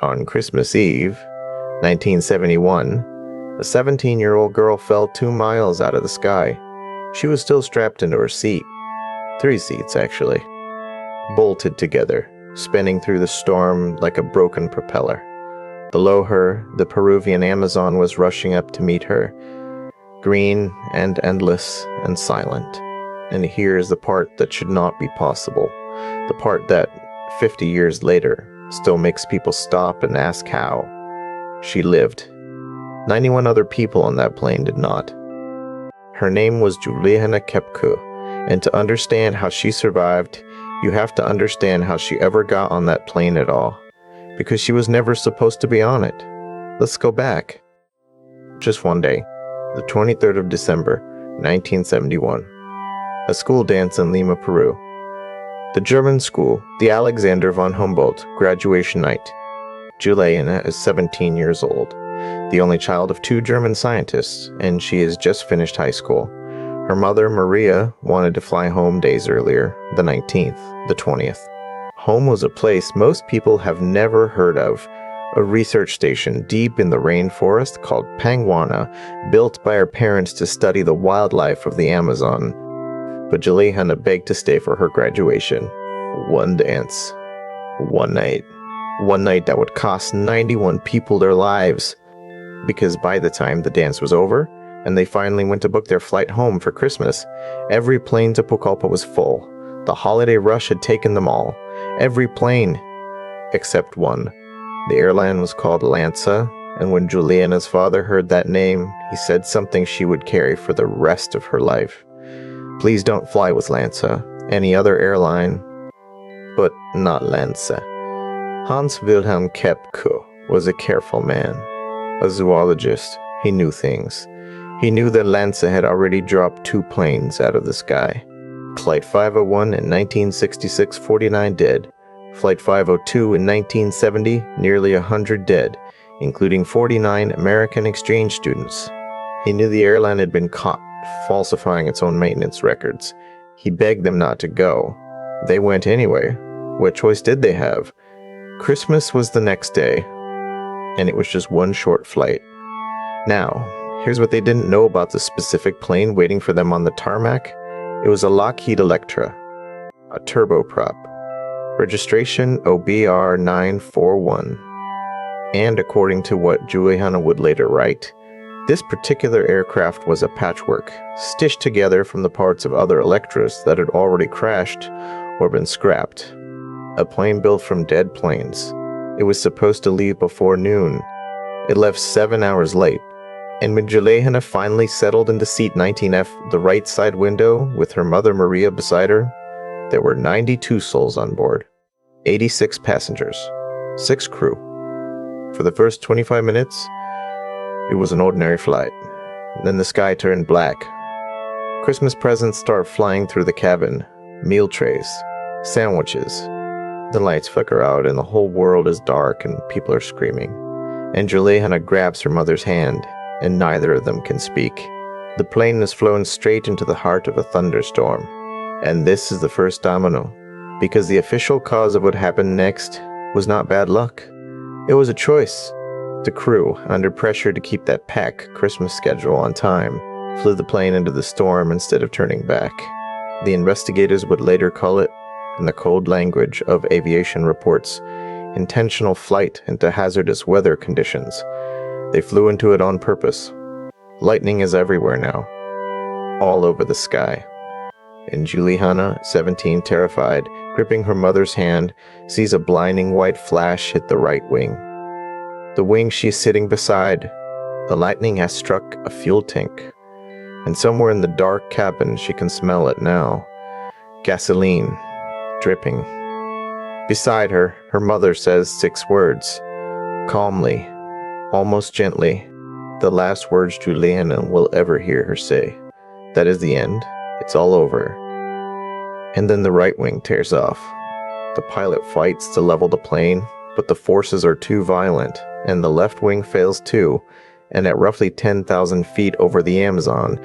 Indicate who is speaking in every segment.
Speaker 1: On Christmas Eve, 1971, a 17-year-old girl fell 2 miles out of the sky. She was still strapped into her seat. 3 seats, actually. Bolted together, spinning through the storm like a broken propeller. Below her, the Peruvian Amazon was rushing up to meet her, green and endless and silent. And here is the part that should not be possible. The part that, 50 years later, still makes people stop and ask how. She lived. 91 other people on that plane did not. Her name was Juliane Koepcke, and to understand how she survived, you have to understand how she ever got on that plane at all, because she was never supposed to be on it. Let's go back. Just one day, the 23rd of December, 1971, a school dance in Lima, Peru. The German school, the Alexander von Humboldt graduation night. Juliane is 17 years old, the only child of 2 German scientists, and she has just finished high school. Her mother, Maria, wanted to fly home days earlier, the 19th, the 20th. Home was a place most people have never heard of, a research station deep in the rainforest called Panguana, built by her parents to study the wildlife of the Amazon. But Juliane begged to stay for her graduation. One dance. One night. One night that would cost 91 people their lives. Because by the time the dance was over, and they finally went to book their flight home for Christmas, every plane to Pucallpa was full. The holiday rush had taken them all. Every plane. Except one. The airline was called LANSA, and when Juliane's father heard that name, he said something she would carry for the rest of her life. Please don't fly with LANSA, any other airline, but not LANSA. Hans Wilhelm Koepcke was a careful man, a zoologist. He knew things. He knew that LANSA had already dropped 2 planes out of the sky. Flight 501 in 1966, 49 dead. Flight 502 in 1970, nearly 100 dead, including 49 American exchange students. He knew the airline had been caught falsifying its own maintenance records. He begged them not to go. They went anyway. What choice did they have? Christmas was the next day, and it was just one short flight. Now, here's what they didn't know about the specific plane waiting for them on the tarmac. It was a Lockheed Electra, a turboprop. Registration OBR 941. And according to what Juliane would later write, this particular aircraft was a patchwork, stitched together from the parts of other Electras that had already crashed or been scrapped. A plane built from dead planes. It was supposed to leave before noon. It left 7 hours late. And when Juliane finally settled into seat 19F, the right side window, with her mother Maria beside her, there were 92 souls on board, 86 passengers, 6 crew. For the first 25 minutes, it was an ordinary flight. Then the sky turned black. Christmas presents start flying through the cabin, meal trays, sandwiches. The lights flicker out and the whole world is dark and people are screaming. And Juliane grabs her mother's hand, and neither of them can speak. The plane is flown straight into the heart of a thunderstorm. And this is the first domino, because the official cause of what happened next was not bad luck. It was a choice. The crew, under pressure to keep that packed Christmas schedule on time, flew the plane into the storm instead of turning back. The investigators would later call it, in the cold language of aviation reports, intentional flight into hazardous weather conditions. They flew into it on purpose. Lightning is everywhere now, all over the sky. And Juliane, 17, terrified, gripping her mother's hand, sees a blinding white flash hit the right wing. The wing she's sitting beside, the lightning has struck a fuel tank. And somewhere in the dark cabin, she can smell it now. Gasoline, dripping. Beside her, her mother says 6 words, calmly, almost gently, the last words Juliane will ever hear her say. That is the end. It's all over. And then the right wing tears off. The pilot fights to level the plane, but the forces are too violent, and the left wing fails too, and at roughly 10,000 feet over the Amazon,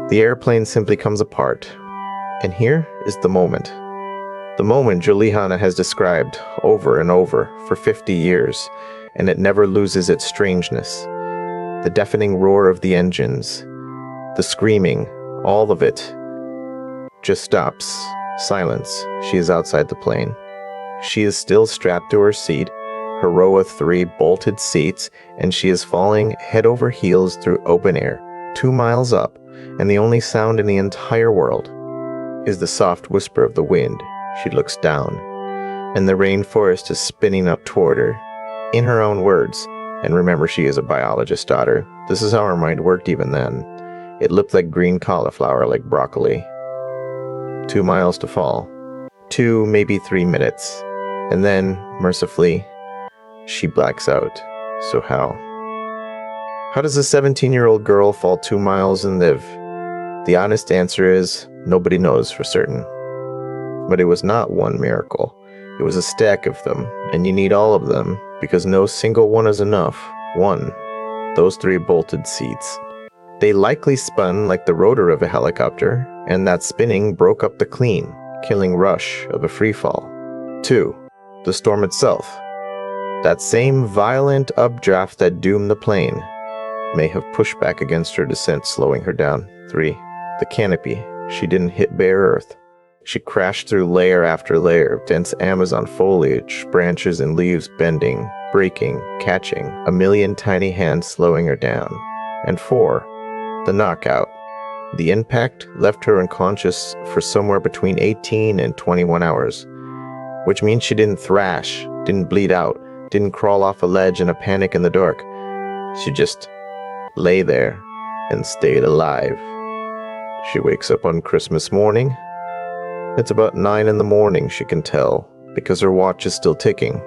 Speaker 1: the airplane simply comes apart. And here is the moment. The moment Juliane has described over and over for 50 years, and it never loses its strangeness. The deafening roar of the engines, the screaming, all of it just stops. Silence. She is outside the plane. She is still strapped to her seat, her row of 3 bolted seats, and she is falling head over heels through open air, 2 miles up, and the only sound in the entire world is the soft whisper of the wind. She looks down, and the rainforest is spinning up toward her, in her own words. And remember, she is a biologist's daughter. This is how her mind worked even then. It looked like green cauliflower, like broccoli. 2 miles to fall. 2, maybe 3 minutes. And then, mercifully, she blacks out. So how? How does a 17-year-old girl fall 2 miles and live? The honest answer is, nobody knows for certain. But it was not one miracle. It was a stack of them, and you need all of them, because no single one is enough. One. Those 3 bolted seats. They likely spun like the rotor of a helicopter, and that spinning broke up the clean, killing rush of a freefall. 2. The storm itself. That same violent updraft that doomed the plane may have pushed back against her descent, slowing her down. 3. The canopy. She didn't hit bare earth. She crashed through layer after layer of dense Amazon foliage, branches and leaves bending, breaking, catching, a million tiny hands slowing her down. And 4. The knockout. The impact left her unconscious for somewhere between 18 and 21 hours, which means she didn't thrash, didn't bleed out, didn't crawl off a ledge in a panic in the dark. She just lay there and stayed alive. She wakes up on Christmas morning. It's about 9 in the morning, she can tell, because her watch is still ticking.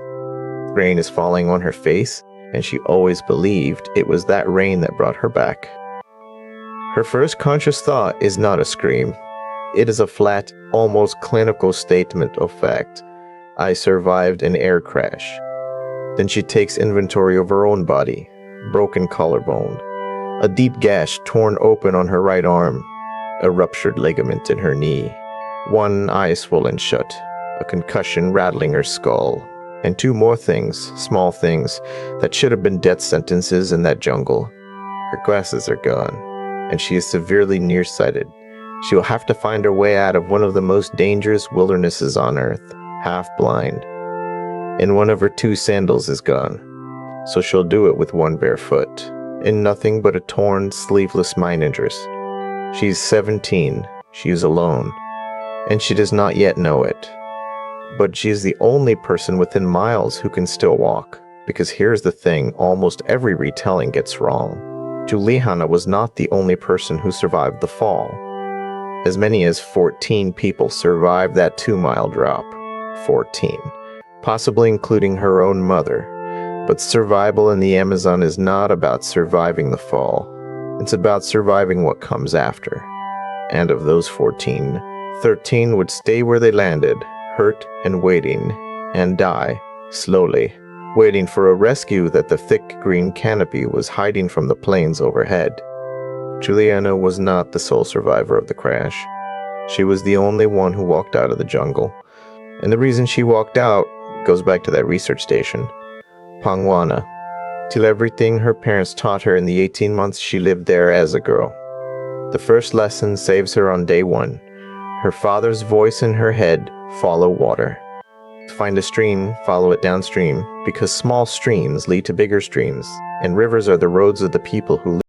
Speaker 1: Rain is falling on her face, and she always believed it was that rain that brought her back. Her first conscious thought is not a scream. It is a flat, almost clinical statement of fact. I survived an air crash. Then she takes inventory of her own body. Broken collarbone. A deep gash torn open on her right arm. A ruptured ligament in her knee. One eye swollen shut. A concussion rattling her skull. And 2 more things, small things, that should have been death sentences in that jungle. Her glasses are gone, and she is severely nearsighted. She will have to find her way out of one of the most dangerous wildernesses on Earth, half blind. And one of her 2 sandals is gone, so she'll do it with 1 bare foot, in nothing but a torn, sleeveless mine interest. She's 17, she is alone, and she does not yet know it. But she is the only person within miles who can still walk, because here's the thing almost every retelling gets wrong. Juliane was not the only person who survived the fall. As many as 14 people survived that 2-mile drop. 14. Possibly including her own mother. But survival in the Amazon is not about surviving the fall. It's about surviving what comes after. And of those 14, 13 would stay where they landed, hurt and waiting, and die, slowly, waiting for a rescue that the thick green canopy was hiding from the planes overhead. Juliane was not the sole survivor of the crash. She was the only one who walked out of the jungle. And the reason she walked out goes back to that research station, Pangwana, till everything her parents taught her in the 18 months she lived there as a girl. The first lesson saves her on day 1. Her father's voice in her head, follow water. Find a stream, follow it downstream, because small streams lead to bigger streams, and rivers are the roads of the people who live